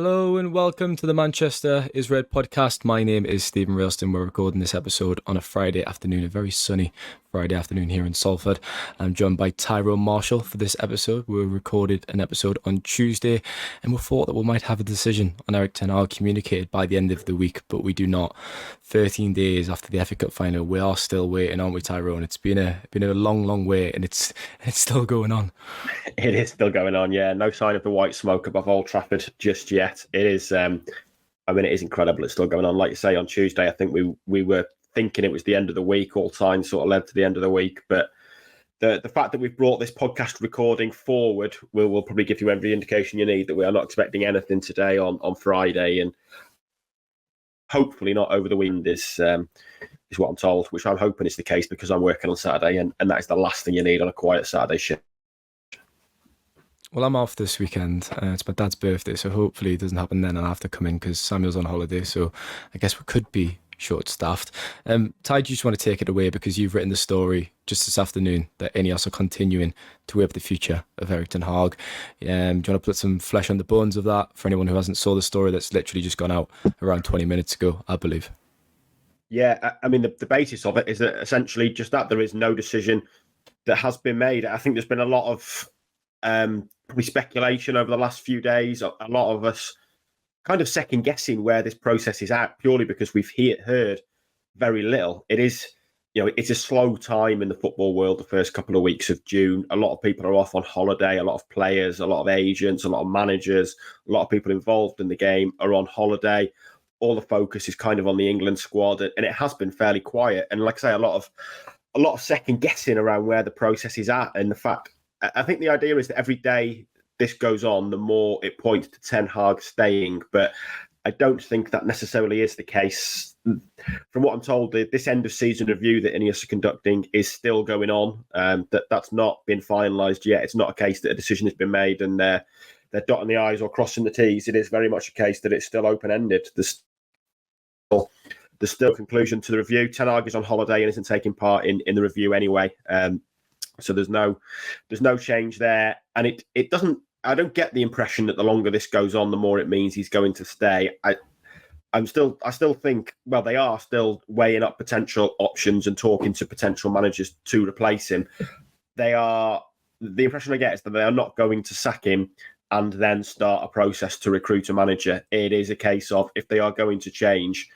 Hello and welcome to the Manchester is Red podcast. My name is Steven Railston. We're recording this episode on a Friday afternoon, a very sunny Friday afternoon here in Salford. I'm joined by Tyrone Marshall for this episode. We recorded an episode on Tuesday and we thought that we might have a decision on Erik Ten Hag communicated by the end of the week, but we do not. 13 days after the FA Cup final, we are still waiting, aren't we, Tyrone? It's been a long wait and it's still going on. It is still going on, yeah. No sign of the white smoke above Old Trafford just yet. It is, it is incredible. It's still going on. Like you say, on Tuesday, I think we were thinking it was the end of the week. All signs sort of led to the end of the week. But the fact that we've brought this podcast recording forward will probably give you every indication you need that we are not expecting anything today on Friday. And hopefully not over the wind is what I'm told, which I'm hoping is the case because I'm working on Saturday. And that is the last thing you need on a quiet Saturday shift. Well, I'm off this weekend. It's my dad's birthday, so hopefully it doesn't happen then. I'll have to come in because Samuel's on holiday, so I guess we could be short-staffed. Ty, do you just want to take it away because you've written the story just this afternoon that INEOS are continuing to whip the future of Erik Ten Hag. Do you want to put some flesh on the bones of that for anyone who hasn't saw the story that's literally just gone out around 20 minutes ago, I believe? Yeah, I mean, the basis of it is that essentially just that there is no decision that has been made. I think there's been a lot of probably speculation over the last few days. A lot of us kind of second guessing where this process is at purely because we've heard very little. It is, it's a slow time in the football world, the first couple of weeks of June. A lot of people are off on holiday, a lot of players, a lot of agents, a lot of managers, a lot of people involved in the game are on holiday. All the focus is kind of on the England squad, and it has been fairly quiet. And like I say, a lot of second guessing around where the process is at, and the fact. I think the idea is that every day this goes on, the more it points to Ten Hag staying. But I don't think that necessarily is the case. From what I'm told, this end of season review that INEOS are conducting is still going on. That's not been finalised yet. It's not a case that a decision has been made and they're dotting the I's or crossing the T's. It is very much a case that it's still open-ended. There's still conclusion to the review. Ten Hag is on holiday and isn't taking part in the review anyway. So there's no change there, and it doesn't. I don't get the impression that the longer this goes on, the more it means he's going to stay. I still think, well, they are still weighing up potential options and talking to potential managers to replace him. The impression I get is that they are not going to sack him and then start a process to recruit a manager. It is a case of if they are going to change,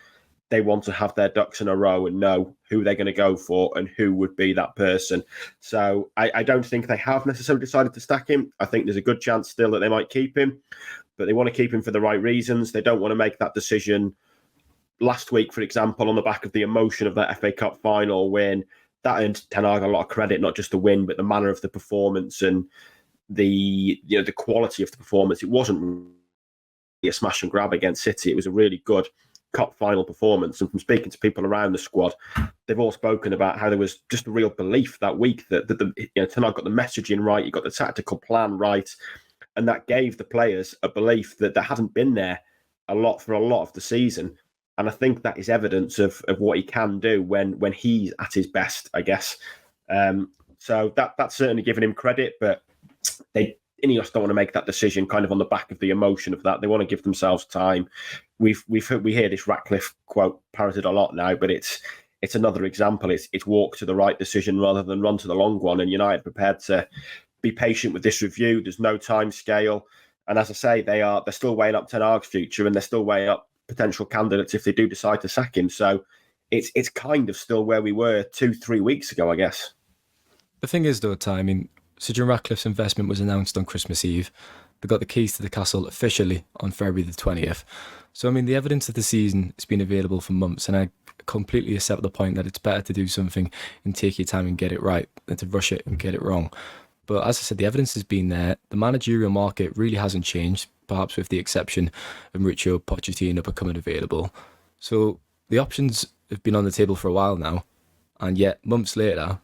they want to have their ducks in a row and know who they're going to go for and who would be that person. So I don't think they have necessarily decided to stack him. I think there's a good chance still that they might keep him, but they want to keep him for the right reasons. They don't want to make that decision last week, for example, on the back of the emotion of that FA Cup final win. That earned Ten Hag a lot of credit, not just the win, but the manner of the performance and the quality of the performance. It wasn't a smash and grab against City. It was a really good Cup final performance. And from speaking to people around the squad, they've all spoken about how there was just a real belief that week that Ten Hag got the messaging right, he got the tactical plan right, and that gave the players a belief that hadn't been there for a lot of the season. And I think that is evidence of what he can do when he's at his best, I guess. So that's certainly given him credit, but INEOS don't want to make that decision kind of on the back of the emotion of that. They want to give themselves time. We hear this Ratcliffe quote parroted a lot now, but it's another example. It's walk to the right decision rather than run to the long one. And United prepared to be patient with this review. There's no time scale, and as I say, they're still weighing up Ten Hag's future, and they're still weighing up potential candidates if they do decide to sack him. So it's kind of still where we were 2-3 weeks ago, I guess. The thing is, though, Ty, I mean, Sir John Ratcliffe's investment was announced on Christmas Eve. They got the keys to the castle officially on February the 20th. So, I mean, the evidence of the season has been available for months, and I completely accept the point that it's better to do something and take your time and get it right than to rush it and get it wrong. But as I said, the evidence has been there. The managerial market really hasn't changed, perhaps with the exception of Mauricio Pochettino becoming available. So the options have been on the table for a while now, and yet months later,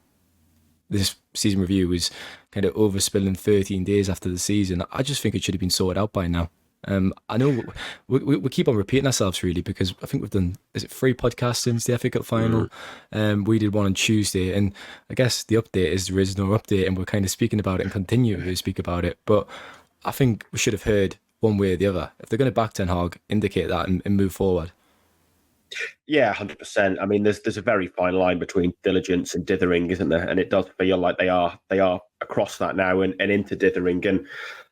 this season review was kind of overspilling 13 days after the season. I just think it should have been sorted out by now. I know we keep on repeating ourselves really because I think we've done, is it 3 podcasts since the FA Cup final? We did one on Tuesday, and I guess the update is there is no update, and we're kind of speaking about it and continue to speak about it. But I think we should have heard one way or the other. If they're going to back Ten Hag, indicate that and move forward. Yeah, 100%. I mean, there's a very fine line between diligence and dithering, isn't there? And it does feel like they are across that now and into dithering. And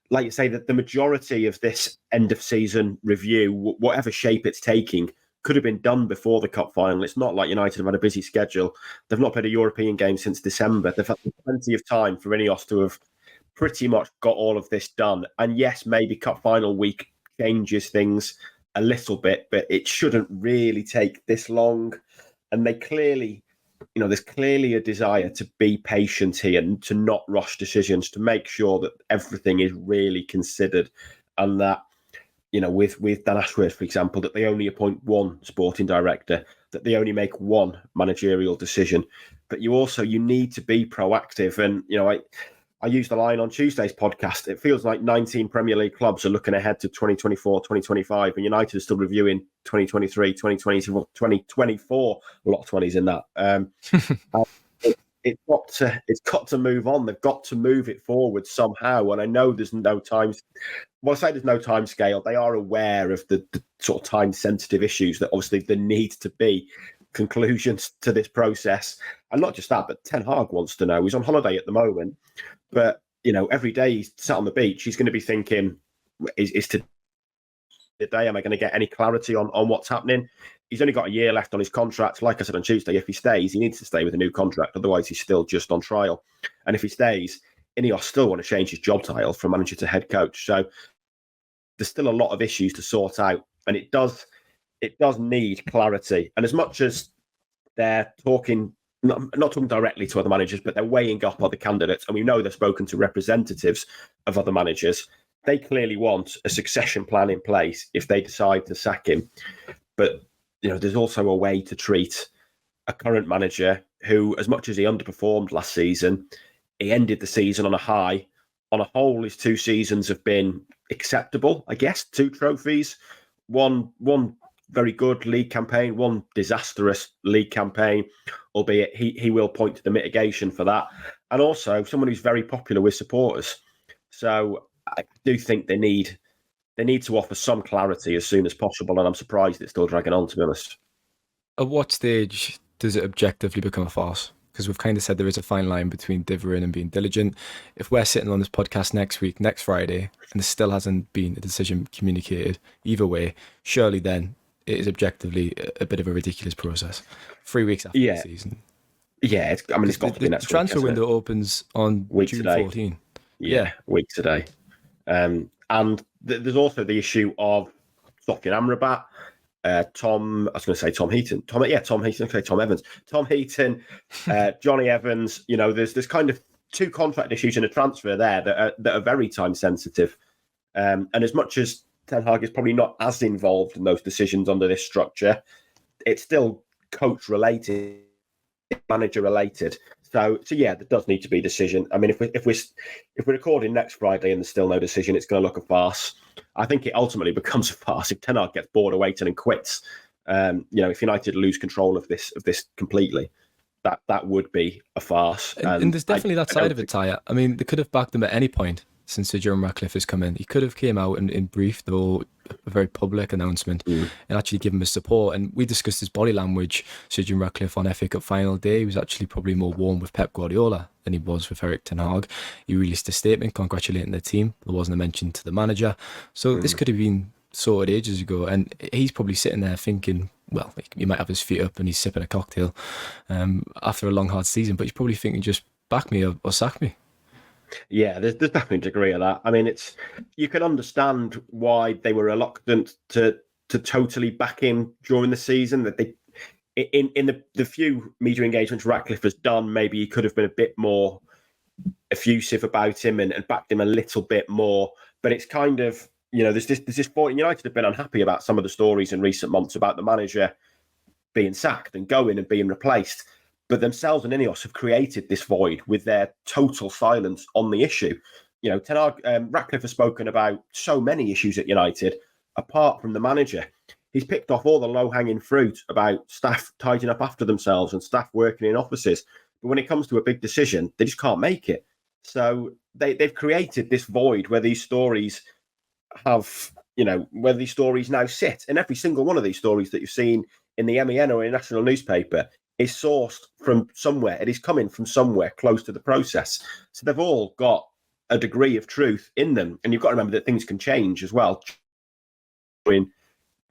like you say, that the majority of this end of season review, whatever shape it's taking, could have been done before the cup final. It's not like United have had a busy schedule. They've not played a European game since December. They've had plenty of time for INEOS to have pretty much got all of this done. And yes, maybe cup final week changes things a little bit, but it shouldn't really take this long. And they clearly, there's clearly a desire to be patient here and to not rush decisions, to make sure that everything is really considered, and that, with Dan Ashworth, for example, that they only appoint one sporting director, that they only make one managerial decision. But you need to be proactive. And, I used the line on Tuesday's podcast. It feels like 19 Premier League clubs are looking ahead to 2024, 2025, and United is still reviewing 2023, 2024, 2024. A lot of 20s in that. It's got to move on. They've got to move it forward somehow. And I know there's no time. Well, I say there's no time scale. They are aware of the sort of time-sensitive issues that obviously there needs to be conclusions to this process. And not just that, but Ten Hag wants to know. He's on holiday at the moment. But, every day he's sat on the beach, he's going to be thinking, is today, am I going to get any clarity on what's happening? He's only got a year left on his contract. Like I said on Tuesday, if he stays, he needs to stay with a new contract. Otherwise, he's still just on trial. And if he stays, INEOS still want to change his job title from manager to head coach. So there's still a lot of issues to sort out. And it does need clarity. And as much as they're talking, not talking directly to other managers, but they're weighing up other candidates, and we know they've spoken to representatives of other managers, they clearly want a succession plan in place if they decide to sack him. But, there's also a way to treat a current manager who, as much as he underperformed last season, he ended the season on a high. On a whole, his 2 seasons have been acceptable, I guess. 2 trophies, one very good league campaign, one disastrous league campaign, albeit he will point to the mitigation for that. And also someone who's very popular with supporters. So I do think they need to offer some clarity as soon as possible, and I'm surprised it's still dragging on, to be honest. At what stage does it objectively become a farce? Because we've kind of said there is a fine line between dithering and being diligent. If we're sitting on this podcast next Friday, and there still hasn't been a decision communicated either way, surely then it is objectively a bit of a ridiculous process. 3 weeks after the season. Yeah, it's got to be next week. The transfer window opens on week June today. 14. Yeah, week today. And there's also the issue of Sofian Amrabat, Tom Heaton. Tom Evans. Tom Heaton, Johnny Evans. There's kind of 2 contract issues in a transfer there that are very time sensitive. And as much as Ten Hag is probably not as involved in those decisions under this structure, it's still coach related, manager related. So yeah, there does need to be a decision. I mean, if we're recording next Friday and there's still no decision, it's going to look a farce. I think it ultimately becomes a farce if Ten Hag gets bored of waiting and quits. If United lose control of this completely, that would be a farce. And there's definitely that side of it, Tyre. I mean, they could have backed him at any point since Sir Jerome Ratcliffe has come in. He could have came out and briefed, though, a very public announcement and actually give him his support. And we discussed his body language, Sir Jerome Ratcliffe, on FA Cup final day. He was actually probably more warm with Pep Guardiola than he was with Erik Ten Hag. He released a statement congratulating the team. There wasn't a mention to the manager. So this could have been sorted ages ago. And he's probably sitting there thinking, well, he might have his feet up and he's sipping a cocktail after a long, hard season. But he's probably thinking, just back me or sack me. Yeah, there's definitely a degree of that. I mean, you can understand why they were reluctant to totally back him during the season. That they, in the few media engagements Ratcliffe has done, maybe he could have been a bit more effusive about him and backed him a little bit more. But it's kind of, there's this point. United have been unhappy about some of the stories in recent months about the manager being sacked and going and being replaced. But themselves and INEOS have created this void with their total silence on the issue. Ten Hag, Ratcliffe has spoken about so many issues at United, apart from the manager. He's picked off all the low-hanging fruit about staff tidying up after themselves and staff working in offices. But when it comes to a big decision, they just can't make it. So they've created this void where these stories have, where these stories now sit. And every single one of these stories that you've seen in the MEN or in a national newspaper is sourced from somewhere. It is coming from somewhere close to the process. So they've all got a degree of truth in them. And you've got to remember that things can change as well during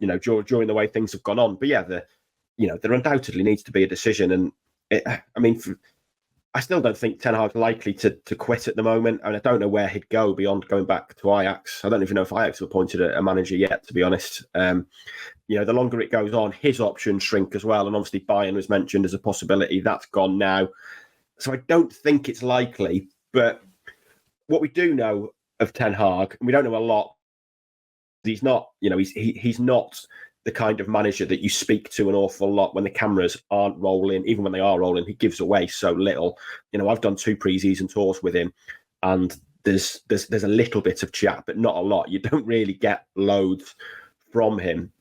the way things have gone on. But yeah, there undoubtedly needs to be a decision. And I still don't think Ten Hag's likely to quit at the moment. And I don't know where he'd go beyond going back to Ajax. I don't even know if Ajax have appointed a manager yet, to be honest. The longer it goes on, his options shrink as well. And obviously Bayern was mentioned as a possibility. That's gone now. So I don't think it's likely. But what we do know of Ten Hag, and we don't know a lot, he's not, he's not the kind of manager that you speak to an awful lot when the cameras aren't rolling. Even when they are rolling, he gives away so little. I've done 2 pre-season tours with him, and there's a little bit of chat, but not a lot. You don't really get loads from him.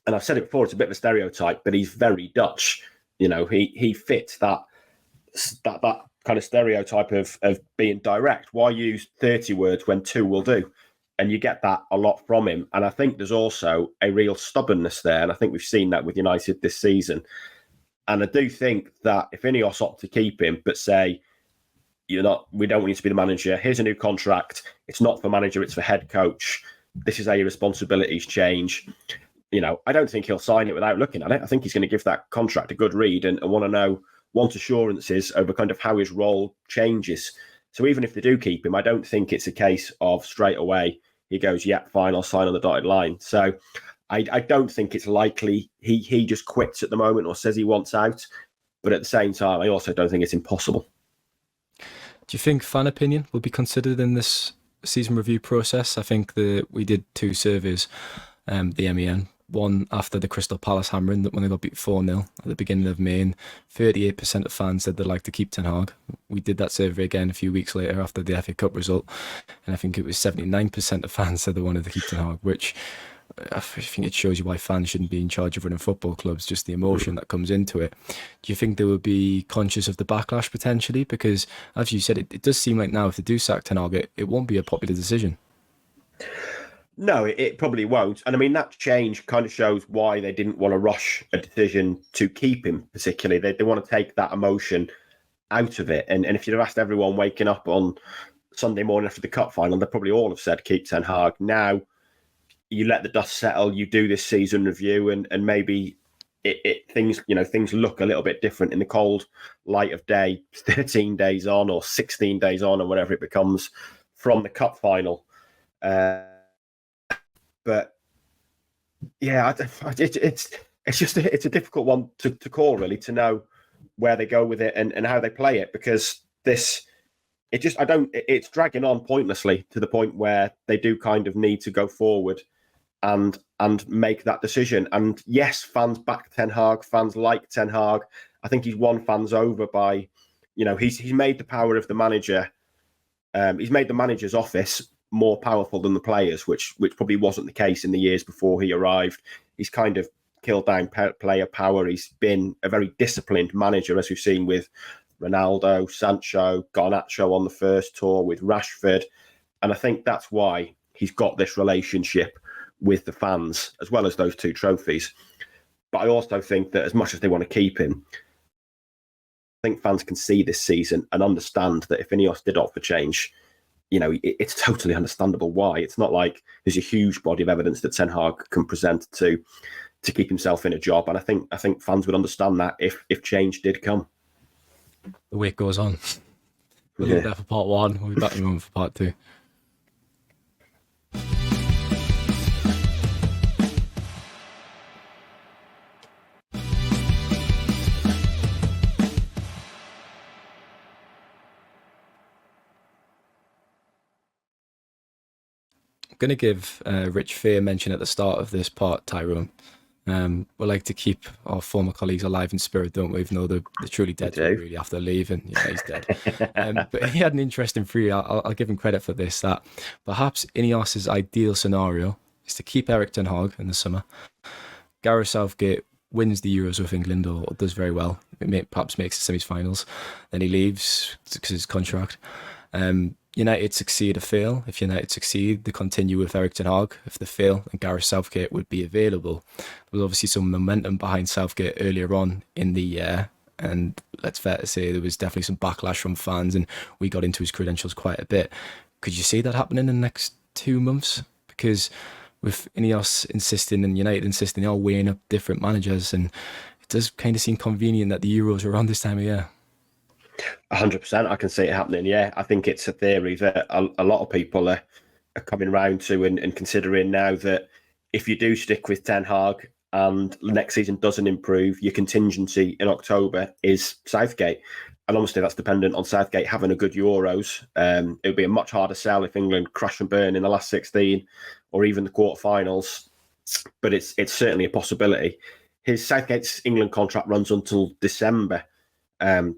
And I've said it before, it's a bit of a stereotype, but he's very Dutch. He fits that kind of stereotype of being direct. Why use 30 words when 2 will do? And you get that a lot from him. And I think there's also a real stubbornness there. And I think we've seen that with United this season. And I do think that if INEOS opt to keep him, but say, we don't want you to be the manager, here's a new contract. It's not for manager, it's for head coach. This is how your responsibilities change. I don't think he'll sign it without looking at it. I think he's going to give that contract a good read and want assurances over kind of how his role changes. So even if they do keep him, I don't think it's a case of straight away he goes, yeah, fine, I'll sign on the dotted line. So I don't think it's likely he just quits at the moment or says he wants out. But at the same time, I also don't think it's impossible. Do you think fan opinion will be considered in this season review process? I think we did 2 surveys, the MEN. One after the Crystal Palace hammering when they got beat 4-0 at the beginning of May, and 38% of fans said they'd like to keep Ten Hag. We did that survey again a few weeks later after the FA Cup result, and I think it was 79% of fans said they wanted to keep Ten Hag, which I think it shows you why fans shouldn't be in charge of running football clubs, just the emotion that comes into it. Do you think they would be conscious of the backlash potentially? Because, as you said, it does seem like now if they do sack Ten Hag, it won't be a popular decision. No, it probably won't. And that change kind of shows why they didn't want to rush a decision to keep him, particularly. They want to take that emotion out of it. And if you'd have asked everyone waking up on Sunday morning after the cup final, they probably all have said keep Ten Hag. Now, you let the dust settle, you do this season review, and maybe things look a little bit different in the cold light of day, 13 days on or 16 days on or whatever it becomes from the cup final. But yeah, it's a difficult one to call, really, to know where they go with it and how they play it, because it's dragging on pointlessly to the point where they do kind of need to go forward and make that decision. And yes, fans back Ten Hag, fans like Ten Hag. I think he's won fans over by, he's made the power of the manager. He's made the manager's office more powerful than the players, which probably wasn't the case in the years before he arrived. He's kind of killed down player power. He's been a very disciplined manager, as we've seen with Ronaldo, Sancho, Garnacho on the first tour, with Rashford. And I think that's why he's got this relationship with the fans, as well as those 2 trophies. But I also think that as much as they want to keep him, I think fans can see this season and understand that if INEOS did opt for change, it's totally understandable why. It's not like there's a huge body of evidence that Ten Hag can present to keep himself in a job. And I think fans would understand that if change did come. The week goes on. We'll leave that for part 1. We'll be back in a moment for part 2. Going to give Rich Fay a mention at the start of this part, Tyrone. We like to keep our former colleagues alive in spirit, don't we? Even though they're truly dead really after leaving. Yeah, he's dead. But he had an interesting theory. I'll give him credit for this, that perhaps INEOS's ideal scenario is to keep Erik Ten Hag in the summer. Gareth Southgate wins the Euros with England or does very well. Perhaps makes the semi-finals. Then he leaves because of his contract. United succeed or fail. If United succeed, they continue with Erik Ten Hag. If they fail, then Gareth Southgate would be available. There was obviously some momentum behind Southgate earlier on in the year, and let's fair to say there was definitely some backlash from fans, and we got into his credentials quite a bit. Could you see that happening in the next 2 months? Because with INEOS insisting and United insisting, they're all weighing up different managers, and it does kind of seem convenient that the Euros are around this time of year. 100%. I can see it happening. Yeah, I think it's a theory that a lot of people are coming round to and considering now that if you do stick with Ten Hag and next season doesn't improve, your contingency in October is Southgate. And obviously that's dependent on Southgate having a good Euros. It would be a much harder sell if England crash and burn in the last 16 or even the quarterfinals. But it's certainly a possibility. His Southgate's England contract runs until December.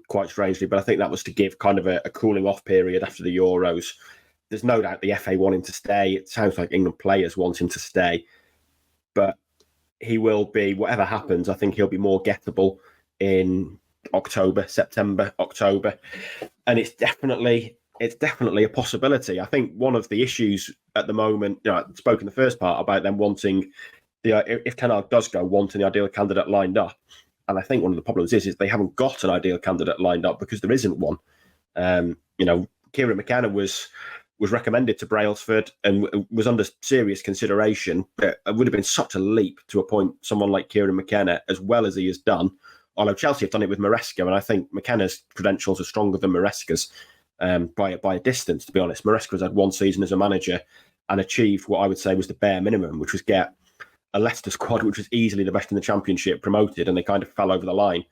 Quite strangely, but I think that was to give kind of a cooling off period after the Euros. There's no doubt the FA want him to stay. It sounds like England players want him to stay, but he will be, whatever happens, I think he'll be more gettable in September, October. And it's definitely a possibility. I think one of the issues at the moment, I spoke in the first part about them wanting, if Ten Hag does go, wanting the ideal candidate lined up. And I think one of the problems is they haven't got an ideal candidate lined up because there isn't one. Kieran McKenna was recommended to Brailsford and was under serious consideration, but it would have been such a leap to appoint someone like Kieran McKenna as well as he has done. Although Chelsea have done it with Maresca, and I think McKenna's credentials are stronger than Maresca's by a distance, to be honest. Maresca has had one season as a manager and achieved what I would say was the bare minimum, which was get a Leicester squad, which was easily the best in the Championship, promoted, and they kind of fell over the line.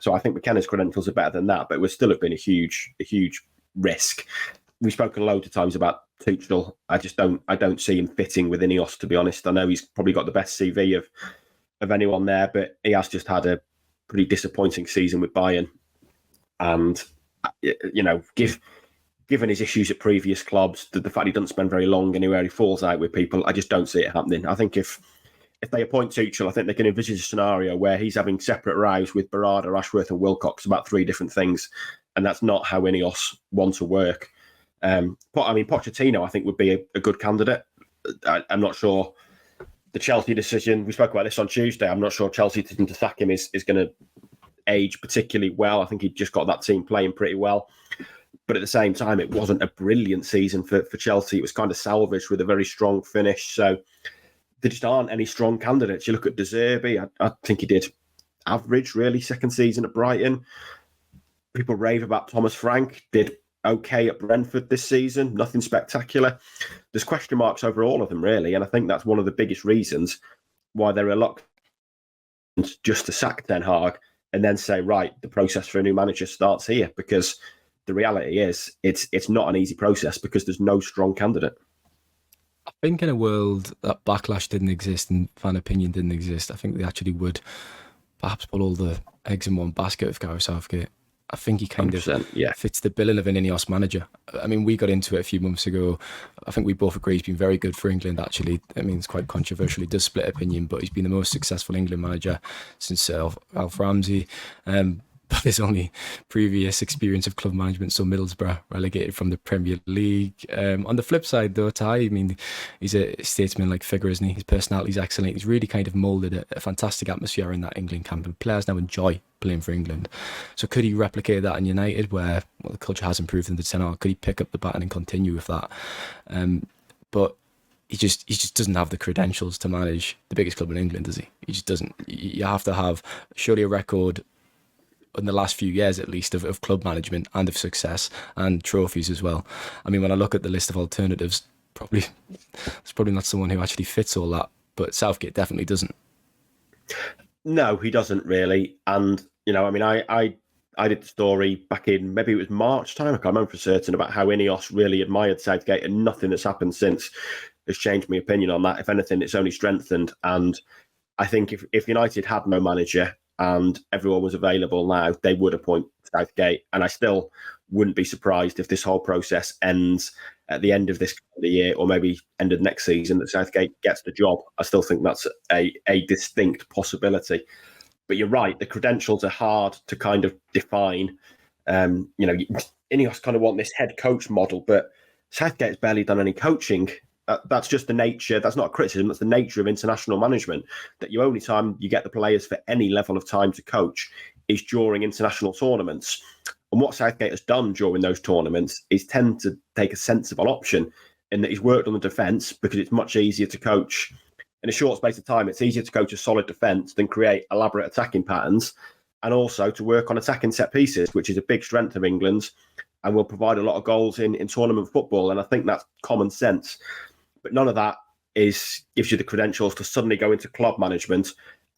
So I think McKenna's credentials are better than that, but it would still have been a huge risk. We've spoken loads of times about Tuchel. I don't see him fitting with INEOS, to be honest. I know he's probably got the best CV of anyone there, but he has just had a pretty disappointing season with Bayern. And, given his issues at previous clubs, the fact he doesn't spend very long anywhere, he falls out with people, I just don't see it happening. I think if they appoint Tuchel, I think they can envisage a scenario where he's having separate rows with Berardi, Ashworth and Wilcox about 3 different things, and that's not how INEOS want to work. Pochettino, I think, would be a good candidate. I'm not sure the Chelsea decision, we spoke about this on Tuesday, I'm not sure Chelsea decision to sack him is going to age particularly well. I think he just got that team playing pretty well. But at the same time, it wasn't a brilliant season for Chelsea. It was kind of salvaged with a very strong finish. So there just aren't any strong candidates. You look at De Zerbi, I think he did average, really, second season at Brighton. People rave about Thomas Frank, did okay at Brentford this season, nothing spectacular. There's question marks over all of them, really. And I think that's one of the biggest reasons why they're reluctant just to sack Ten Hag and then say, right, the process for a new manager starts here, because the reality is it's not an easy process because there's no strong candidate. I think in a world that backlash didn't exist and fan opinion didn't exist, I think they actually would perhaps put all the eggs in one basket with Gareth Southgate. I think he kind of fits the billing of an INEOS manager. I mean, we got into it a few months ago. I think we both agree he's been very good for England, actually. I mean, it's quite controversial. He does split opinion, but he's been the most successful England manager since Alf Ramsey. But his only previous experience of club management, so Middlesbrough, relegated from the Premier League. On the flip side, though, Ty, I mean, he's a statesman-like figure, isn't he? His personality's excellent. He's really kind of moulded a fantastic atmosphere in that England camp, and players now enjoy playing for England. So could he replicate that in United, where the culture has improved in the 10? Could he pick up the baton and continue with that? But he just doesn't have the credentials to manage the biggest club in England, does he? He just doesn't. You have to have surely a record in the last few years, at least, of club management and of success and trophies as well. I mean, when I look at the list of alternatives, it's probably not someone who actually fits all that, but Southgate definitely doesn't. No, he doesn't really. And, I did the story back in, maybe it was March time, I can't remember for certain, about how INEOS really admired Southgate, and nothing that's happened since has changed my opinion on that. If anything, it's only strengthened. And I think if United had no manager and everyone was available now, they would appoint Southgate. And I still wouldn't be surprised if this whole process ends at the end of this year or maybe end of next season, that Southgate gets the job. I still think that's a distinct possibility. But you're right, the credentials are hard to kind of define. INEOS kind of want this head coach model, but Southgate's barely done any coaching. That's just the nature. That's not a criticism. That's the nature of international management, that you only time you get the players for any level of time to coach is during international tournaments. And what Southgate has done during those tournaments is tend to take a sensible option in that he's worked on the defence, because it's much easier to coach in a short space of time. It's easier to coach a solid defence than create elaborate attacking patterns, and also to work on attacking set pieces, which is a big strength of England's and will provide a lot of goals in tournament football. And I think that's common sense. But none of that gives you the credentials to suddenly go into club management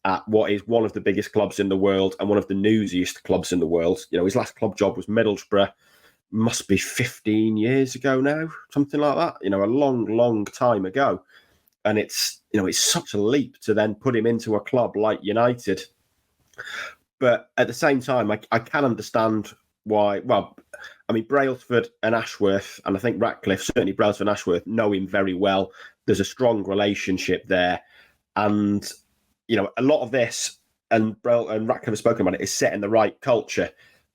at what is one of the biggest clubs in the world and one of the newsiest clubs in the world. You know, his last club job was Middlesbrough, must be 15 years ago now, something like that. You know, a long, long time ago. And it's such a leap to then put him into a club like United. But at the same time, I can understand why. Well, I mean, Brailsford and Ashworth, and I think Ratcliffe, certainly Brailsford and Ashworth, know him very well. There's a strong relationship there. And, you know, a lot of this, and Ratcliffe has spoken about it, is setting the right culture.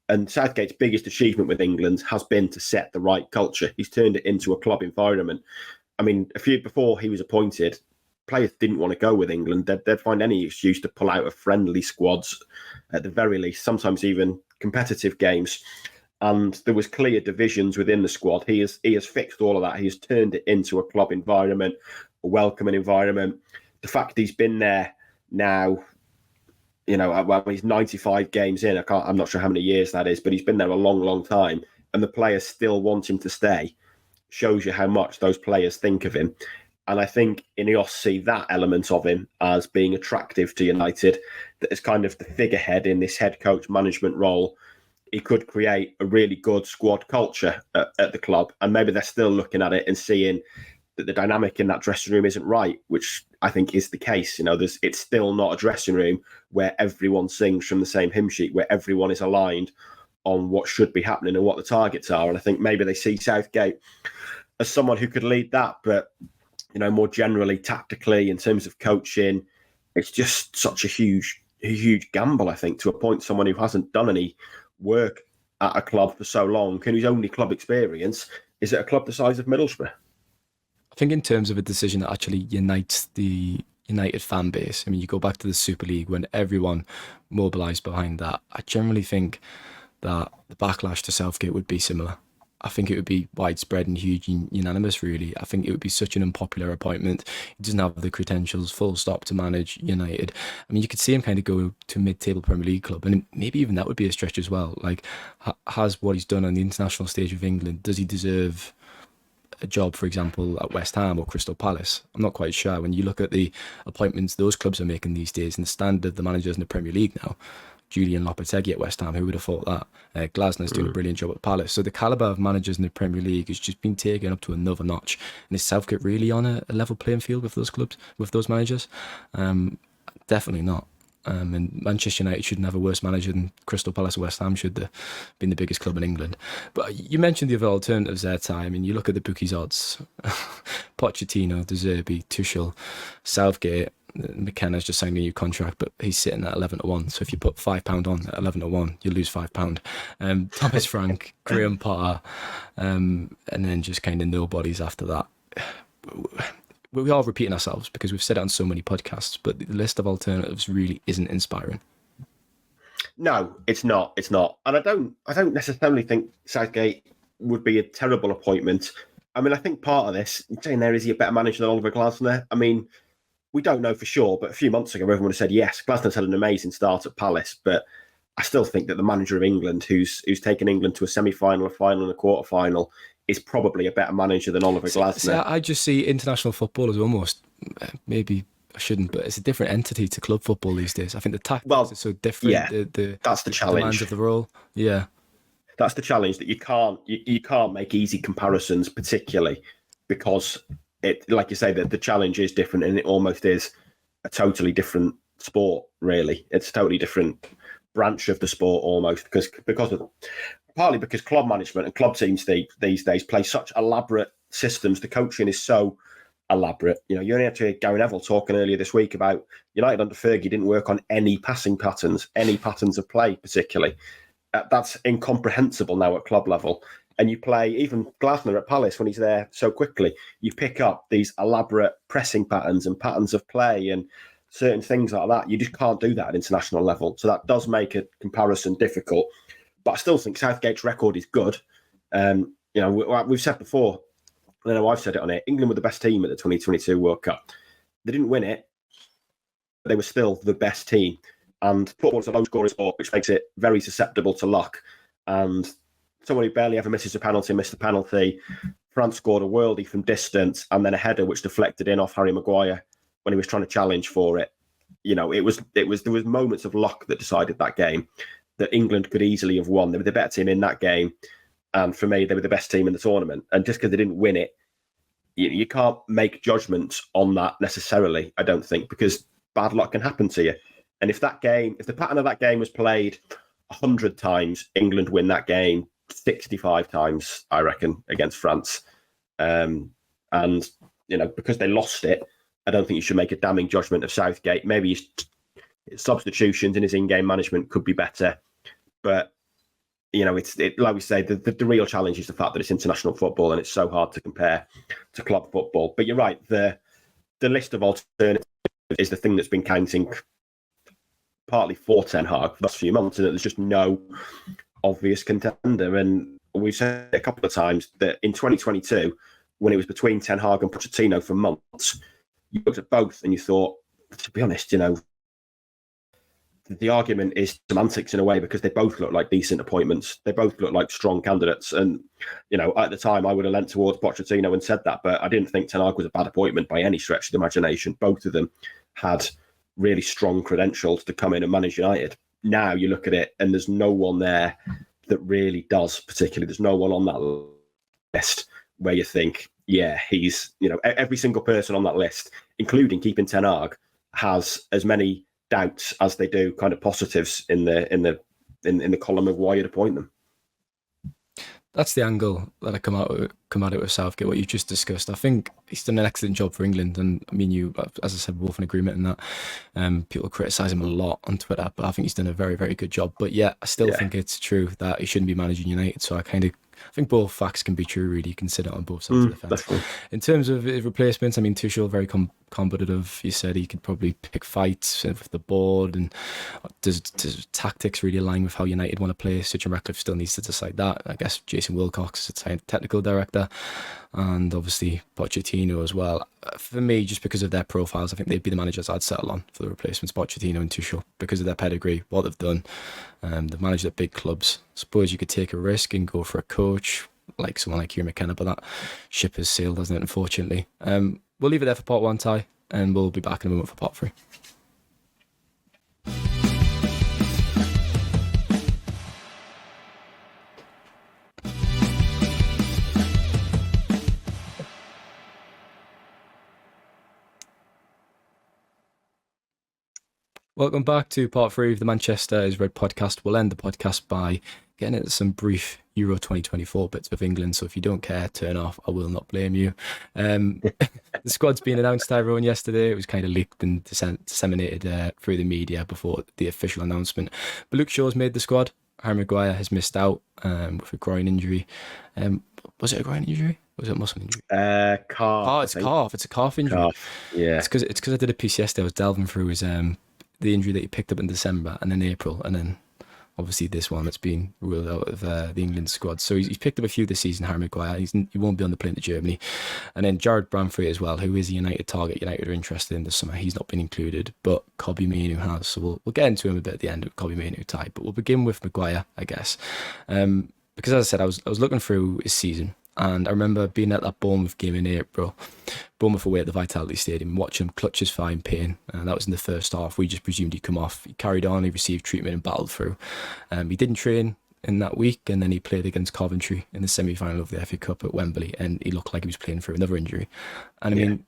And Southgate's biggest achievement with England has been to set the right culture. He's turned it into a club environment. I mean, before he was appointed, players didn't want to go with England. They'd find any excuse to pull out of friendly squads, at the very least, sometimes even competitive games. And there was clear divisions within the squad. He has fixed all of that. He has turned it into a club environment, a welcoming environment. The fact he's been there now, you know, well, he's 95 games in. I'm not sure how many years that is, but he's been there a long, long time. And the players still want him to stay. Shows you how much those players think of him. And I think INEOS see that element of him as being attractive to United, that is kind of the figurehead in this head coach management role. He could create a really good squad culture at the club. And maybe they're still looking at it and seeing that the dynamic in that dressing room isn't right, which I think is the case. You know, it's still not a dressing room where everyone sings from the same hymn sheet, where everyone is aligned on what should be happening and what the targets are. And I think maybe they see Southgate as someone who could lead that. But, you know, more generally, tactically, in terms of coaching, it's just such a huge gamble, I think, to appoint someone who hasn't done any work at a club for so long, and whose only club experience is at a club the size of Middlesbrough. I think in terms of a decision that actually unites the United fan base, I mean, you go back to the Super League when everyone mobilised behind that. I generally think that the backlash to Southgate would be similar. I think it would be widespread and huge and unanimous, really. I think it would be such an unpopular appointment. He doesn't have the credentials, full stop, to manage United. I mean, you could see him kind of go to a mid-table Premier League club, and maybe even that would be a stretch as well. Like, has what he's done on the international stage of England, does he deserve a job, for example, at West Ham or Crystal Palace? I'm not quite sure. When you look at the appointments those clubs are making these days and the standard of the managers in the Premier League now, Julian Lopetegui at West Ham, who would have thought that? Glasner's doing a brilliant job at Palace. So the calibre of managers in the Premier League has just been taken up to another notch. And is Southgate really on a level playing field with those clubs, with those managers? Definitely not. And Manchester United shouldn't have a worse manager than Crystal Palace or West Ham, should they, being the biggest club in England. But you mentioned the other alternatives there, Ty. I mean, you look at the bookies' odds. Pochettino, De Zerbi, Tuchel, Southgate. McKenna's just signed a new contract, but he's sitting at 11-1. So if you put £5 on at 11-1, you lose £5. Thomas Frank, Graham Potter, and then just kind of nobodies after that. We are repeating ourselves because we've said it on so many podcasts, but the list of alternatives really isn't inspiring. No, it's not. It's not. And I don't necessarily think Southgate would be a terrible appointment. I mean, I think part of this, saying there, is he a better manager than Oliver Glasner? I mean, we don't know for sure, but a few months ago, everyone would have said yes. Glasner's had an amazing start at Palace, but I still think that the manager of England, who's taken England to a semi-final, a final, and a quarter-final, is probably a better manager than Oliver Glasner. See, I just see international football as almost, maybe I shouldn't, but it's a different entity to club football these days. I think the tactics are so different. Yeah, that's the challenge. Demands of the role. Yeah, that's the challenge, that you can't make easy comparisons, particularly because it, like you say, that the challenge is different, and it almost is a totally different sport. Really, it's a totally different branch of the sport almost, partly because club management and club teams these days play such elaborate systems. The coaching is so elaborate. You know, you only had to hear Gary Neville talking earlier this week about United under Fergie didn't work on any passing patterns, any patterns of play particularly. that's incomprehensible now at club level. And you play, even Glasner at Palace, when he's there so quickly, you pick up these elaborate pressing patterns and patterns of play and certain things like that. You just can't do that at international level. So that does make a comparison difficult. But I still think Southgate's record is good. We've said before, I know I've said it on it, England were the best team at the 2022 World Cup. They didn't win it, but they were still the best team. And football is a low-scoring sport, which makes it very susceptible to luck. And someone who barely ever misses a penalty missed the penalty. France scored a worldie from distance and then a header which deflected in off Harry Maguire when he was trying to challenge for it. There was moments of luck that decided that game that England could easily have won. They were the better team in that game. And for me, they were the best team in the tournament. And just because they didn't win it, you can't make judgments on that necessarily, I don't think, because bad luck can happen to you. And if the pattern of that game was played 100 times, England win that game 65 times, I reckon, against France. Because they lost it, I don't think you should make a damning judgment of Southgate. Maybe his substitutions and his in-game management could be better. But, like we say, the real challenge is the fact that it's international football and it's so hard to compare to club football. But you're right, the list of alternatives is the thing that's been counting partly for Ten Hag for the last few months, and there's just no obvious contender. And we've said a couple of times that in 2022, when it was between Ten Hag and Pochettino for months, you looked at both and you thought, to be honest, the argument is semantics in a way, because they both look like decent appointments. They both look like strong candidates. And, at the time, I would have leant towards Pochettino and said that, but I didn't think Ten Hag was a bad appointment by any stretch of the imagination. Both of them had really strong credentials to come in and manage United. Now you look at it and there's no one there that really does, particularly. There's no one on that list where you think, yeah, he's, every single person on that list, including keeping Ten Hag, has as many doubts as they do kind of positives in the column of why you'd appoint them. That's the angle that I come at it with Southgate, what you just discussed. I think he's done an excellent job for England, and I mean, as I said, we're both in agreement in that. People criticise him a lot on Twitter, but I think he's done a very, very good job. But yeah, I still think it's true that he shouldn't be managing United. So I think both facts can be true, really. You can sit it on both sides of the fence. Definitely. In terms of his replacements, I mean, Tuchel, very competitive. You said he could probably pick fights with the board, and does tactics really align with how United want to play? Steven Railston still needs to decide that. I guess Jason Wilcox is a technical director, and obviously Pochettino as well. For me, just because of their profiles, I think they'd be the managers I'd settle on for the replacements, Pochettino and Tuchel, because of their pedigree, what they've done. They've managed at big clubs. I suppose you could take a risk and go for a coach like someone like Hugh McKenna, but that ship has sailed, hasn't it, unfortunately. We'll leave it there for part one, Ty, and we'll be back in a moment for part three. Welcome back to part three of the Manchester is Red podcast. We'll end the podcast by getting into some brief Euro 2024 bits of England. So if you don't care, turn off. I will not blame you. The squad's been announced, Tyrone, yesterday. It was kind of leaked and disseminated through the media before the official announcement. But Luke Shaw's made the squad. Harry Maguire has missed out with a groin injury. Was it a groin injury? Was it a muscle injury? Calf. Oh, it's a calf. It's a calf injury. Calf. Yeah. It's because I did a piece yesterday. I was delving through his the injury that he picked up in December and then April, and then obviously this one that's been ruled out of the England squad. So he's picked up a few this season, Harry Maguire. He won't be on the plane to Germany. And then Jared Bramfrey as well, who is a United target. United are interested in this summer. He's not been included, but Kobbie Mainoo has. So we'll get into him a bit at the end of Kobbie Mainoo type. But we'll begin with Maguire, I guess. Because as I said, I was looking through his season, and I remember being at that Bournemouth game in April, Bournemouth away at the Vitality Stadium, and watching him clutch his thigh in pain. And that was in the first half. We just presumed he'd come off. He carried on, he received treatment and battled through. He didn't train in that week, and then he played against Coventry in the semi-final of the FA Cup at Wembley, and he looked like he was playing through another injury. And I mean,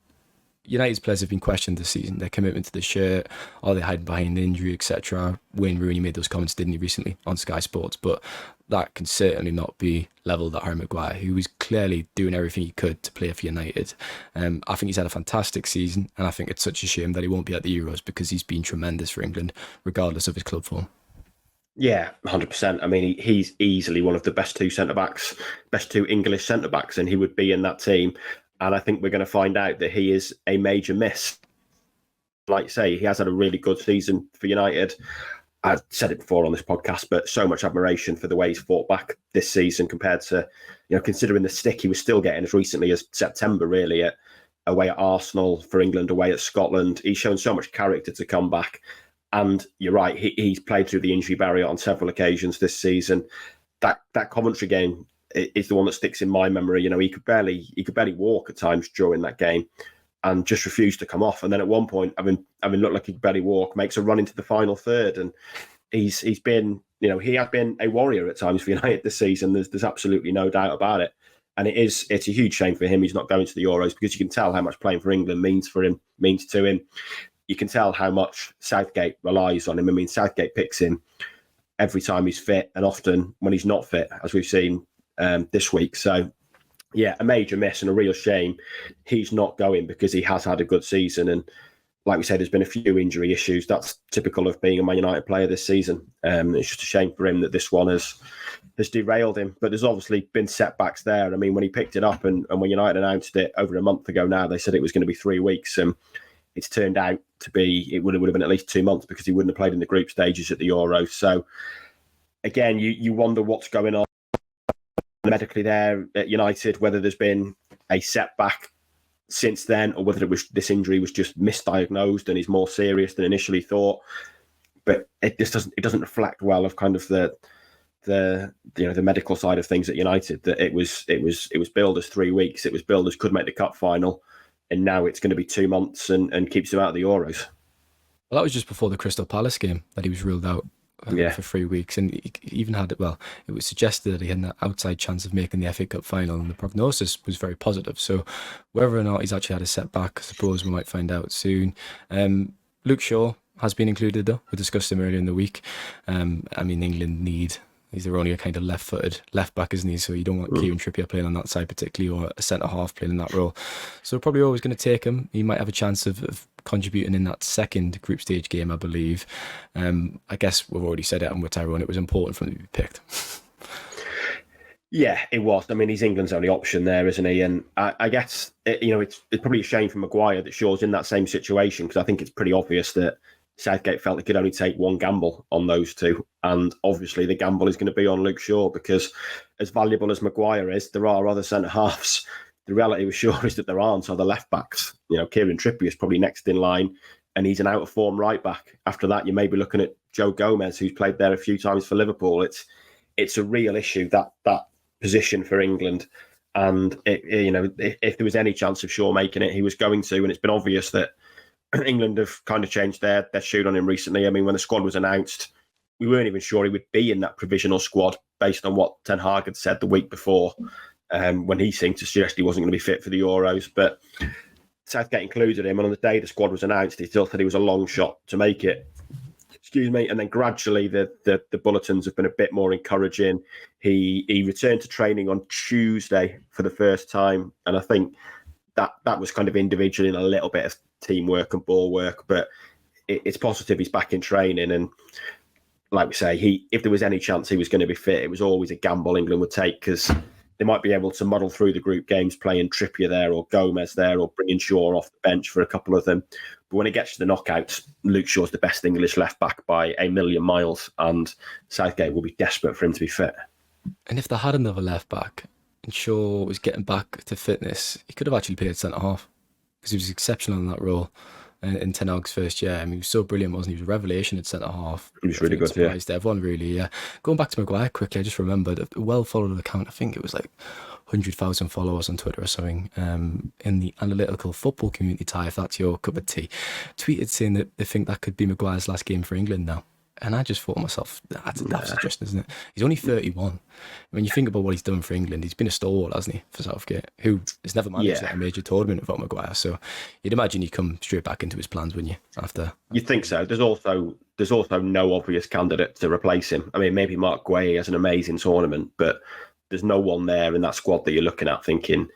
United's players have been questioned this season. Their commitment to the shirt, are they hiding behind the injury, etc. Wayne Rooney made those comments, didn't he, recently on Sky Sports? But that can certainly not be levelled at Harry Maguire, who was clearly doing everything he could to play for United. I think he's had a fantastic season, and I think it's such a shame that he won't be at the Euros, because he's been tremendous for England, regardless of his club form. Yeah, 100%. I mean, he's easily one of the best two English centre backs, and he would be in that team. And I think we're going to find out that he is a major miss. Like you say, he has had a really good season for United. I've said it before on this podcast, but so much admiration for the way he's fought back this season compared to, considering the stick he was still getting as recently as September, really, away at Arsenal, for England, away at Scotland. He's shown so much character to come back. And you're right, he's played through the injury barrier on several occasions this season. That Coventry game is the one that sticks in my memory. He could barely walk at times during that game, and just refused to come off. And then at one point, having looked like he could barely walk, makes a run into the final third. And he's been, he has been a warrior at times for United this season. There's absolutely no doubt about it. And it's a huge shame for him he's not going to the Euros, because you can tell how much playing for England means to him. You can tell how much Southgate relies on him. I mean, Southgate picks him every time he's fit, and often when he's not fit, as we've seen this week. So, yeah, a major miss and a real shame he's not going, because he has had a good season. And like we said, there's been a few injury issues. That's typical of being a Man United player this season. It's just a shame for him that this one has derailed him. But there's obviously been setbacks there. I mean, when he picked it up and when United announced it over a month ago now, they said it was going to be 3 weeks. And it's turned out to be, it would have been at least 2 months, because he wouldn't have played in the group stages at the Euros. So, again, you wonder what's going on medically there at United, whether there's been a setback since then, or whether this injury was just misdiagnosed and is more serious than initially thought. But it doesn't reflect well of kind of the medical side of things at United, that it was billed as 3 weeks, it was billed as could make the cup final, and now it's going to be 2 months and keeps him out of the Euros. Well, that was just before the Crystal Palace game that he was ruled out for 3 weeks, and he even had it. Well, it was suggested that he had an outside chance of making the FA Cup final, and the prognosis was very positive. So, whether or not he's actually had a setback, I suppose we might find out soon. Luke Shaw has been included, though. We discussed him earlier in the week. I mean, England need. He's their only kind of left-footed left-back, isn't he? So you don't want Kieran Trippier playing on that side particularly, or a centre-half playing in that role. So probably always going to take him. He might have a chance of contributing in that second group stage game, I believe. I guess we've already said it, and with Tyrone, it was important for him to be picked. Yeah, it was. I mean, he's England's only option there, isn't he? And I guess, it's probably a shame for Maguire that Shaw's in that same situation, because I think it's pretty obvious that Southgate felt he could only take one gamble on those two. And obviously the gamble is going to be on Luke Shaw, because as valuable as Maguire is, there are other centre-halves. The reality with Shaw is that there aren't other left-backs. Kieran Trippier is probably next in line, and he's an out-of-form right-back. After that, you may be looking at Joe Gomez, who's played there a few times for Liverpool. It's a real issue, that position for England. And, if there was any chance of Shaw making it, he was going to. And it's been obvious that England have kind of changed their tune on him recently. I mean, when the squad was announced, we weren't even sure he would be in that provisional squad based on what Ten Hag had said the week before, when he seemed to suggest he wasn't going to be fit for the Euros. But Southgate included him, and on the day the squad was announced, he still said he was a long shot to make it. Excuse me. And then gradually the bulletins have been a bit more encouraging. He returned to training on Tuesday for the first time, and I think that was kind of individually and a little bit of teamwork and ball work, but it's positive he's back in training. And like we say, if there was any chance he was going to be fit, it was always a gamble England would take, because they might be able to muddle through the group games playing Trippier there or Gomez there, or bringing Shaw off the bench for a couple of them. But when it gets to the knockouts, Luke Shaw's the best English left back by a million miles, and Southgate will be desperate for him to be fit. And if they had another left back and Shaw was getting back to fitness, he could have actually played centre half, because he was exceptional in that role in Ten Hag's first year. I mean, he was so brilliant, wasn't he? He was a revelation at centre half. He was really good, yeah. Surprised everyone, really, yeah. Going back to Maguire quickly, I just remembered a well-followed account. I think it was like 100,000 followers on Twitter or something, in the analytical football community, Ty, if that's your cup of tea, tweeted saying that they think that could be Maguire's last game for England now. And I just thought to myself, that's a daft suggestion, isn't it? He's only 31. When you think about what he's done for England, he's been a stalwart, hasn't he, for Southgate, who has never managed a major tournament without Maguire. So you'd imagine he'd come straight back into his plans, wouldn't you? After you'd think so. There's also no obvious candidate to replace him. I mean, maybe Mark Guay has an amazing tournament, but there's no one there in that squad that you're looking at thinking,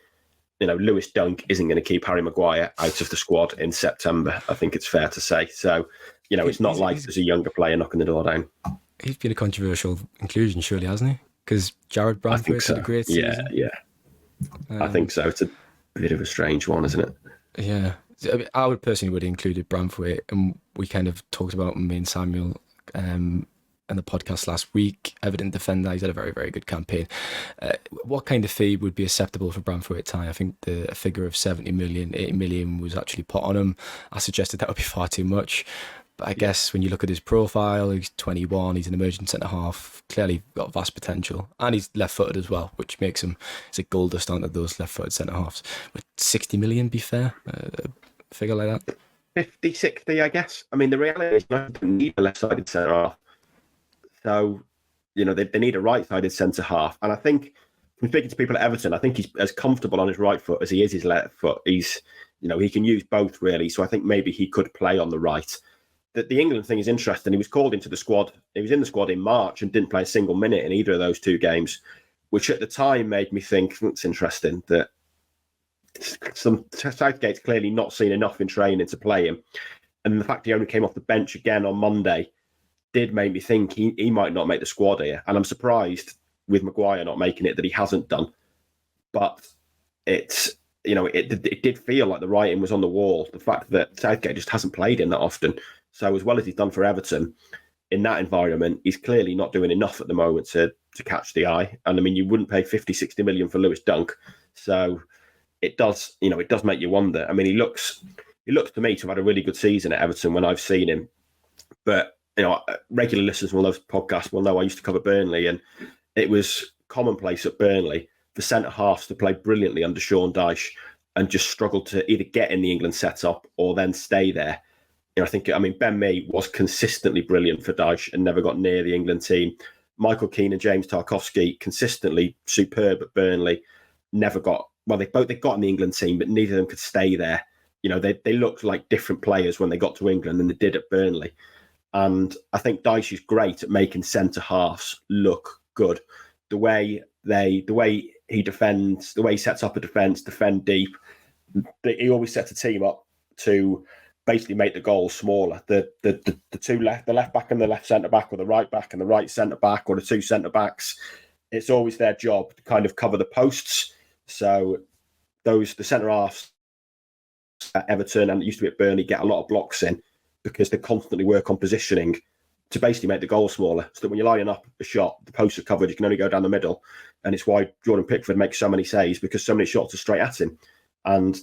Lewis Dunk isn't going to keep Harry Maguire out of the squad in September. I think it's fair to say. So, it's not like there's a younger player knocking the door down. He's been a controversial inclusion, surely, hasn't he? Because Jared I think Brandtwaite so. had a great Yeah, season. yeah. I think so. It's a bit of a strange one, isn't it? Yeah. I mean, I would personally would have included Brandtwaite, and we kind of talked about me and Samuel in the podcast last week. Evident defender, he's had a very, very good campaign. What kind of fee would be acceptable for Brandtwaite, Ty? I think a figure of 70 million, 80 million was actually put on him. I suggested that would be far too much. But I guess when you look at his profile, he's 21, he's an emerging centre-half, clearly got vast potential. And he's left-footed as well, which makes him, it's a gold dust onto those left-footed centre-halves. Would 60 million be fair? A figure like that? 50, 60, I guess. I mean, the reality is you don't need a left-sided centre-half. So, they need a right-sided centre-half. And I think, from speaking to people at Everton, I think he's as comfortable on his right foot as he is his left foot. He's, he can use both, really. So I think maybe he could play on the right. The England thing is interesting. He was called into the squad. He was in the squad in March and didn't play a single minute in either of those two games, which at the time made me think, it's interesting that Southgate's clearly not seen enough in training to play him. And the fact he only came off the bench again on Monday did make me think he might not make the squad here. And I'm surprised with Maguire not making it that he hasn't done. But it did feel like the writing was on the wall. The fact that Southgate just hasn't played him that often. So as well as he's done for Everton, in that environment, he's clearly not doing enough at the moment to catch the eye. And I mean, you wouldn't pay 50, 60 million for Lewis Dunk. So it does make you wonder. I mean, he looks to me to have had a really good season at Everton when I've seen him. But, regular listeners will know this podcast will know I used to cover Burnley, and it was commonplace at Burnley for centre-halves to play brilliantly under Sean Dyche and just struggle to either get in the England setup or then stay there. Ben Mee was consistently brilliant for Dyche and never got near the England team. Michael Keane and James Tarkowski, consistently superb at Burnley, never got... Well, they got in the England team, but neither of them could stay there. They looked like different players when they got to England than they did at Burnley. And I think Dyche is great at making centre-halves look good. The way he defends, the way he sets up a defence, defend deep, he always sets a team up to basically make the goals smaller. The two left, the left back and the left centre back, or the right back and the right centre back, or the two centre backs, it's always their job to kind of cover the posts. So the centre halves at Everton and it used to be at Burnley get a lot of blocks in because they constantly work on positioning to basically make the goal smaller. So that when you're lining up a shot, the posts are covered, you can only go down the middle. And it's why Jordan Pickford makes so many saves, because so many shots are straight at him. And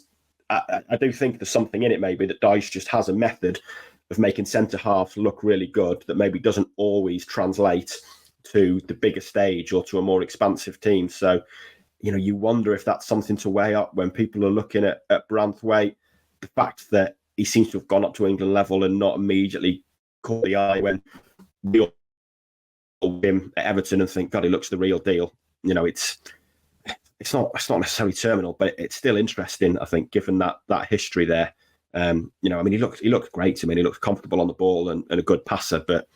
I do think there's something in it maybe that Dyche just has a method of making centre-halves look really good that maybe doesn't always translate to the bigger stage or to a more expansive team. So, you wonder if that's something to weigh up when people are looking at Brandtwaite. The fact that he seems to have gone up to England level and not immediately caught the eye when we all saw him at Everton and think, God, he looks the real deal. It's not necessarily terminal, but it's still interesting, I think, given that history there. He looked great to me. He looked comfortable on the ball and a good passer, but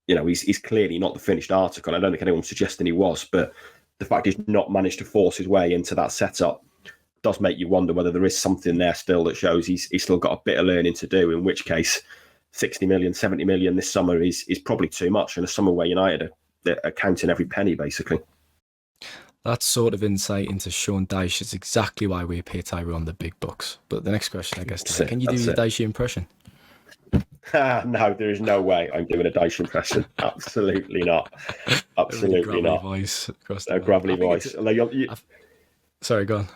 he's clearly not the finished article. I don't think anyone's suggesting he was, but the fact he's not managed to force his way into that setup does make you wonder whether there is something there still that shows he's still got a bit of learning to do, in which case 60 million, 70 million this summer is probably too much in a summer where United are counting every penny, basically. That sort of insight into Sean Dyche is exactly why we pay Tyrone the big bucks. But the next question, I guess, can you do your Dyche impression? No, there is no way I'm doing a Dyche impression. Absolutely not. Absolutely not. A gravelly voice. Sorry, go on.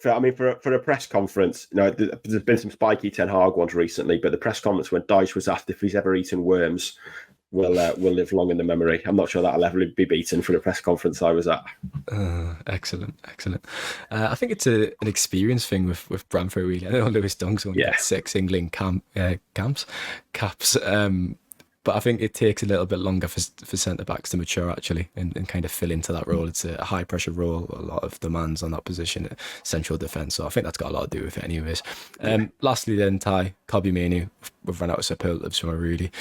For a press conference, there's been some spiky Ten Hag ones recently, but the press conference when Dyche was asked if he's ever eaten worms will live long in the memory. I'm not sure that'll ever be beaten for the press conference I was at. Excellent. I think it's an experience thing with Brandtwaite, really. I know Lewis Dunk's only got 6 England caps. But I think it takes a little bit longer for centre-backs to mature, actually, and kind of fill into that role. It's a high-pressure role, a lot of demands on that position, central defence. So I think that's got a lot to do with it anyways. Lastly then, Ty, Kobbie Mainoo, we've run out of superlatives from him, really.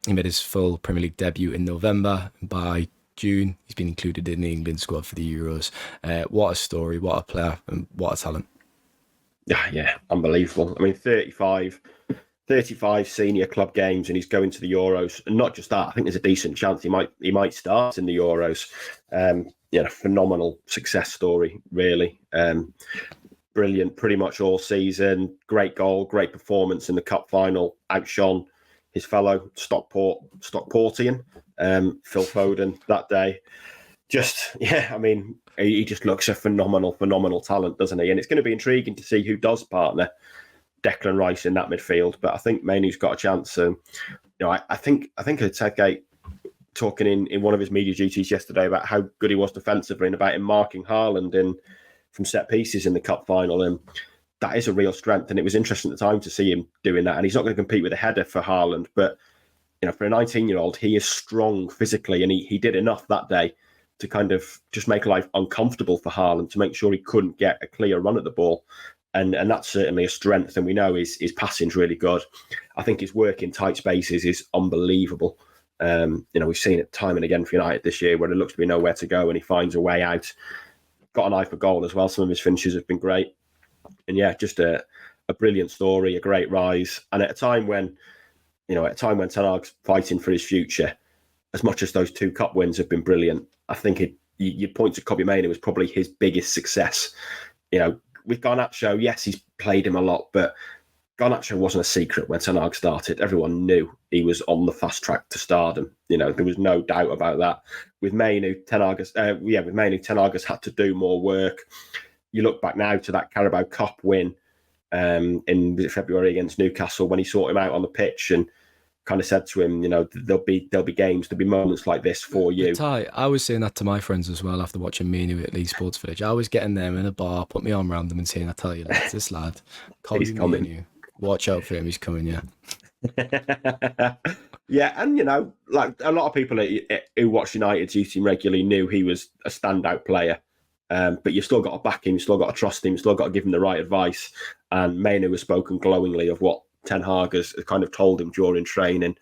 He made his full Premier League debut in November. By June, he's been included in the England squad for the Euros. What a story, what a player, and what a talent. Yeah, unbelievable. I mean, 35 35 senior club games, and he's going to the Euros. And not just that, I think there's a decent chance he might start in the Euros. Phenomenal success story, really. Brilliant, pretty much all season. Great goal, great performance in the cup final. Outshone his fellow Stockportian, Phil Foden, that day. He just looks a phenomenal talent, doesn't he? And it's going to be intriguing to see who does partner Declan Rice in that midfield. But I think Mainoo's got a chance. I think Southgate talking in one of his media duties yesterday about how good he was defensively and about him marking Haaland from set pieces in the cup final. And that is a real strength. And it was interesting at the time to see him doing that. And he's not going to compete with a header for Haaland, but for a 19-year-old, he is strong physically, and he did enough that day to kind of just make life uncomfortable for Haaland, to make sure he couldn't get a clear run at the ball. And that's certainly a strength. And we know his passing's really good. I think his work in tight spaces is unbelievable. We've seen it time and again for United this year, where it looks to be nowhere to go and he finds a way out. Got an eye for goal as well. Some of his finishes have been great. And just a brilliant story, a great rise. And at a time when Ten Hag's fighting for his future, as much as those 2 cup wins have been brilliant, I think you'd point to Kobbie Mainoo as probably his biggest success. With Garnacho, yes, he's played him a lot, but Garnacho wasn't a secret when Ten Hag started. Everyone knew he was on the fast track to stardom. There was no doubt about that. With Mainoo, Ten Hag has had to do more work. You look back now to that Carabao Cup win in February against Newcastle, when he sought him out on the pitch and kind of said to him, there'll be games, there'll be moments like this for you. Ty, I was saying that to my friends as well after watching Mainoo at Lee Sports Village. I was getting them in a bar, put my arm around them and saying, I tell you, lads, this lad, he's coming. Mainoo. Watch out for him, he's coming, yeah. Yeah, and a lot of people who watch United's youth team regularly knew he was a standout player. But you've still got to back him, you've still got to trust him, you've still got to give him the right advice. And Mainoo has spoken glowingly of what Ten Hag has kind of told him during training,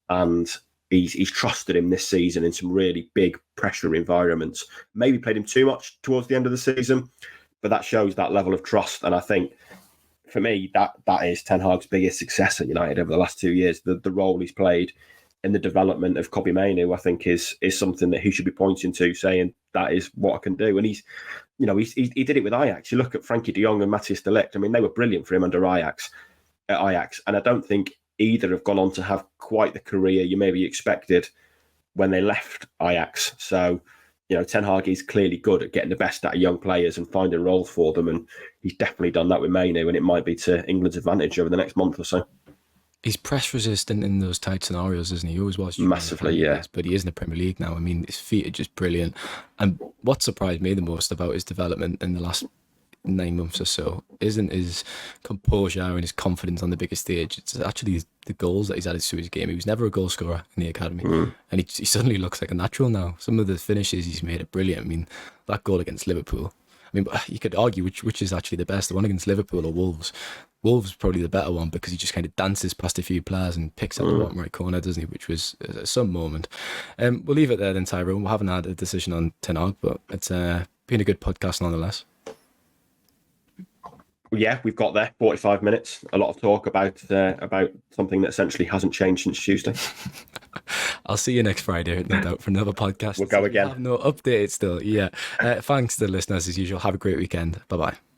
and he's trusted him this season in some really big pressure environments. Maybe played him too much towards the end of the season, but that shows that level of trust. And I think, for me, that is Ten Hag's biggest success at United over the last 2 years. The role he's played in the development of Kobbie Mainoo, I think, is something that he should be pointing to, saying that is what I can do. And he did it with Ajax. You look at Frankie de Jong and Matthias de Ligt. I mean, they were brilliant for him under Ajax. And I don't think either have gone on to have quite the career you maybe expected when they left Ajax. So, Ten Hag is clearly good at getting the best out of young players and finding roles for them. And he's definitely done that with Mainoo, and it might be to England's advantage over the next month or so. He's press resistant in those tight scenarios, isn't he? He always was. Massively, yeah. But he is in the Premier League now. I mean, his feet are just brilliant. And what surprised me the most about his development in the last 9 months or so isn't his composure and his confidence on the biggest stage. It's actually the goals that he's added to his game. He was never a goal scorer in the academy, and he suddenly looks like a natural now. Some of the finishes he's made are brilliant. I mean, that goal against Liverpool, I mean, you could argue which is actually the best, the one against Liverpool or Wolves. Wolves is probably the better one because he just kind of dances past a few players and picks out the bottom right corner, doesn't he? Which was some moment. We'll leave it there then, Tyrone. We haven't had a decision on Ten Hag, but it's been a good podcast nonetheless. Yeah, we've got there 45 minutes. A lot of talk about something that essentially hasn't changed since Tuesday. I'll see you next Friday, no doubt, for another podcast. We'll go again. I have no update still. Yeah. Thanks to the listeners as usual. Have a great weekend. Bye bye.